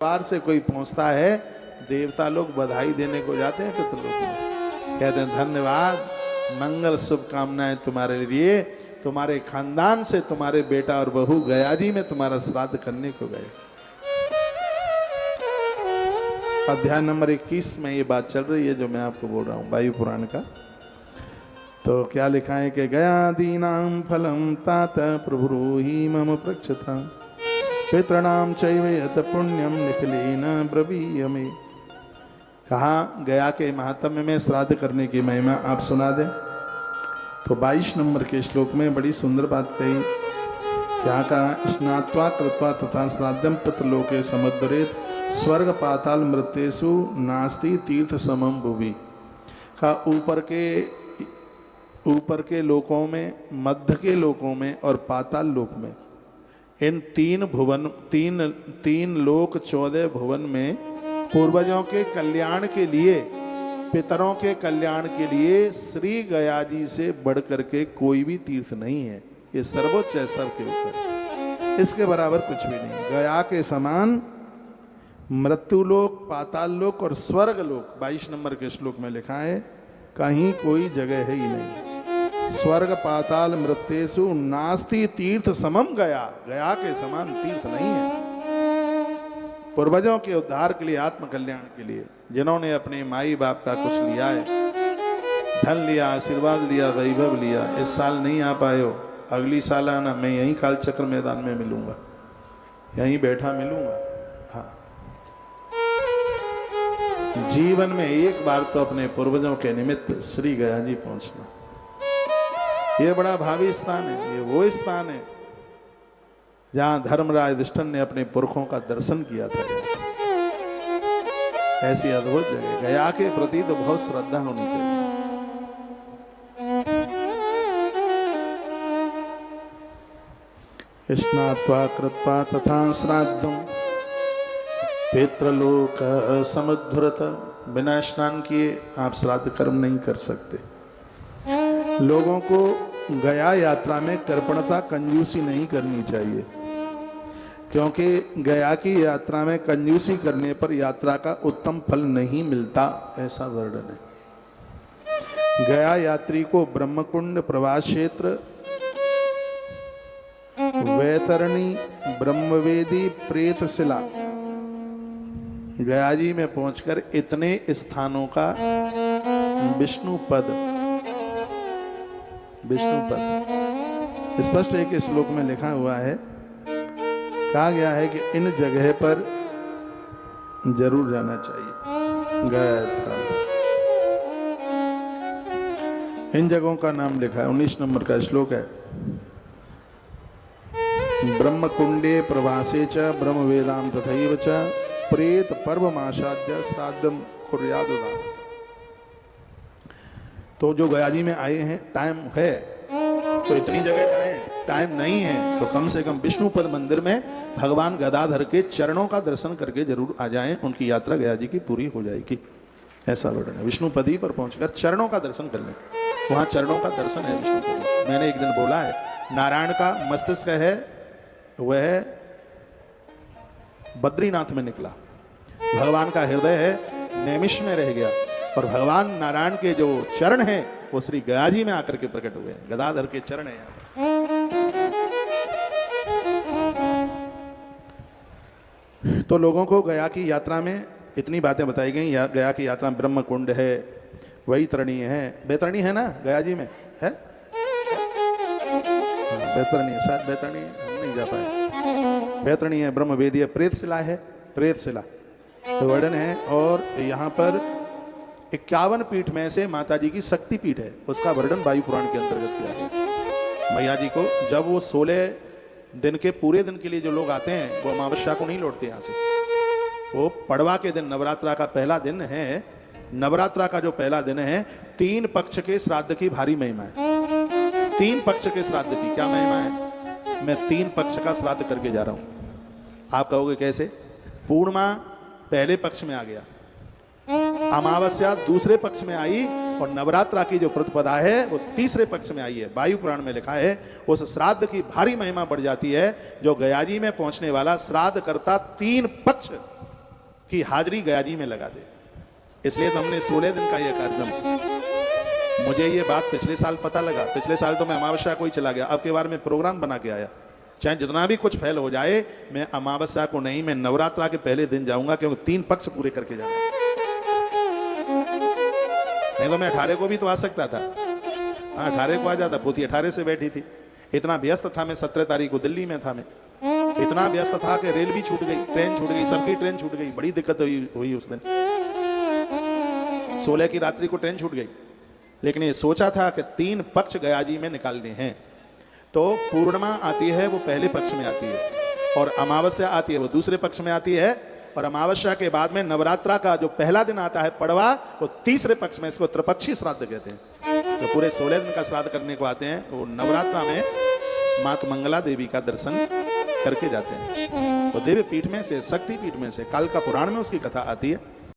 बार से कोई पहुंचता है, देवता लोग बधाई देने को जाते हैं पितृलोक में, कहते हैं धन्यवाद, मंगल शुभकामनाएं तुम्हारे लिए, तुम्हारे खानदान से तुम्हारे बेटा और बहू गया जी में तुम्हारा श्राद्ध करने को गए। अध्याय नंबर 21 में ये बात चल रही है जो मैं आपको बोल रहा हूँ वायु पुराण का। तो क्या लिखा है कि गया दीनाम फलम तात प्रभुरोहि मम प्रक्षता पितृणाम चैव यत पुण्यम निखिलेन ब्रवीयमे। कहा गया के महात्म्य में श्राद्ध करने की महिमा आप सुना दें। तो 22 नंबर के श्लोक में बड़ी सुंदर बात कही। क्या कहा? स्नात्वा कृत्वा तथा श्राद्धम पितृलोके समुद्रेत स्वर्ग पाताल मृत्येषु नास्ति तीर्थ समम भुवि। का ऊपर के लोकों में, मध्य के लोकों में और पाताल लोक में, इन तीन लोक 14 भुवन में पूर्वजों के कल्याण के लिए, पितरों के कल्याण के लिए श्री गया जी से बढ़कर के कोई भी तीर्थ नहीं है। ये सर्वोच्च है सबके ऊपर, इसके बराबर कुछ भी नहीं। गया के समान मृत्युलोक, पाताल लोक और स्वर्ग लोक 22 नंबर के श्लोक में लिखा है, कहीं कोई जगह है ही नहीं। स्वर्ग पाताल मृत्येषु नास्ति तीर्थ समम गया। गया के समान तीर्थ नहीं है। पूर्वजों के उद्धार के लिए, आत्म कल्याण के लिए, जिन्होंने अपने माई बाप का कुछ लिया है, धन लिया, आशीर्वाद लिया, वैभव लिया, इस साल नहीं आ पाए हो, अगली साल आना, मैं यहीं कालचक्र मैदान में मिलूंगा, यहीं बैठा मिलूंगा। हाँ, जीवन में एक बार तो अपने पूर्वजों के निमित्त श्री गया जी पहुंचना, ये बड़ा भावी स्थान है। ये वो स्थान है जहां धर्मराज युधिष्ठिर ने अपने पुरखों का दर्शन किया था। ऐसी अद्भुत जगह, गया के प्रति तो बहुत श्रद्धा होनी चाहिए। स्नात्वा कृत्वा तथा श्राद्धम पितृलोक समुद्धृत। बिना स्नान किए आप श्राद्ध कर्म नहीं कर सकते। लोगों को गया यात्रा में कृपणता, कंजूसी नहीं करनी चाहिए, क्योंकि गया की यात्रा में कंजूसी करने पर यात्रा का उत्तम फल नहीं मिलता, ऐसा वर्णन है। गया यात्री को ब्रह्मकुंड, प्रवास क्षेत्र, वैतरणी, ब्रह्मवेदी, प्रेतशिला, गया जी में पहुंचकर इतने स्थानों का विष्णु पद स्पष्ट एक श्लोक में लिखा हुआ है, कहा गया है कि इन जगह पर जरूर जाना चाहिए। गया, इन जगहों का नाम लिखा है। 19 नंबर का श्लोक है, ब्रह्मकुंडे प्रवासे च ब्रह्म वेदाम तथैव च प्रेत पर्वमासाद्य श्राद्धम कुर्यादुदान। तो जो गया जी में आए हैं, टाइम है तो इतनी जगह जाएं, टाइम नहीं है तो कम से कम विष्णुपद मंदिर में भगवान गदाधर के चरणों का दर्शन करके जरूर आ जाएं, उनकी यात्रा गया जी की पूरी हो जाएगी, ऐसा वर्णन है। विष्णुपदी पर पहुंचकर चरणों का दर्शन कर लें, वहां चरणों का दर्शन है विष्णुपदी। मैंने एक दिन बोला है, नारायण का मस्तिष्क है वह बद्रीनाथ में निकला, भगवान का हृदय है नैमिष में रह गया, और भगवान नारायण के जो चरण हैं वो श्री गया जी में आकर के प्रकट हुए हैं। गदाधर के चरण हैं यहाँ पर। तो लोगों को गया की यात्रा में इतनी बातें बताई गई। गया की यात्रा में ब्रह्म कुंड है, वैतरणी है, बैतरणी है ना गया जी में है, बैतरणी है, शायद बैतरणी हम नहीं जा पाए, बैतरणी है, ब्रह्मवेदी है, प्रेतशिला है, प्रेतशिला तो वर्णन है। और यहाँ पर 51 पीठ में से माता जी की शक्ति पीठ है, उसका वर्णन वायु पुराण के अंतर्गत किया गया। मैया जी को जब वो 16 दिन के पूरे दिन के लिए जो लोग आते हैं वो अमावस्या को नहीं लौटते यहाँ से, वो पड़वा के दिन, नवरात्रा का पहला दिन है, नवरात्रा का जो पहला दिन है, 3 पक्ष के श्राद्ध की भारी महिमा है। 3 पक्ष के श्राद्ध की क्या महिमा है? मैं 3 पक्ष का श्राद्ध करके जा रहा हूं। आप कहोगे कैसे? पूर्णिमा पहले पक्ष में आ गया, अमावस्या दूसरे पक्ष में आई, और नवरात्रा की जो प्रतिपदा है वो तीसरे पक्ष में आई है। वायु पुराण में लिखा है उस श्राद्ध की भारी महिमा बढ़ जाती है। जो गया जी में पहुंचने वाला श्राद्ध करता 3 पक्ष कि हाजिरी गया जी में लगा दे। इसलिए तो हमने 16 दिन का यह कार्यक्रम, मुझे ये बात पिछले साल पता लगा, पिछले साल तो मैं अमावस्या को ही चला गया, अब के बार में प्रोग्राम बना के आया, चाहे जितना भी कुछ फैल हो जाए, मैं अमावस्या को नहीं, मैं नवरात्रा के पहले दिन जाऊंगा, क्योंकि 3 पक्ष पूरे करके जाना। नहीं तो मैं 18 को भी तो आ सकता था, हाँ 18 को आ जाता, पोती 18 से बैठी थी। इतना व्यस्त था मैं, 17 तारीख को दिल्ली में था मैं, इतना व्यस्त था कि रेल भी छूट गई, ट्रेन छूट गई, सबकी ट्रेन छूट गई, बड़ी दिक्कत हुई उस दिन। 16 की रात्रि को ट्रेन छूट गई, लेकिन ये सोचा था कि 3 पक्ष गया जी में निकालने हैं। तो पूर्णिमा आती है वो पहले पक्ष में आती है, और अमावस्या आती है वो दूसरे पक्ष में आती है, और अमावस्या के बाद में नवरात्रा का जो पहला दिन आता है पड़वा, वो तीसरे पक्ष में, इसको त्रिपक्षी श्राद्ध कहते हैं। तो पूरे 16 दिन का श्राद्ध करने को आते हैं, वो नवरात्रा में माता मंगला देवी का दर्शन करके जाते हैं। तो देवी पीठ में से, शक्ति पीठ में से, काल का पुराण में उसकी कथा आती है।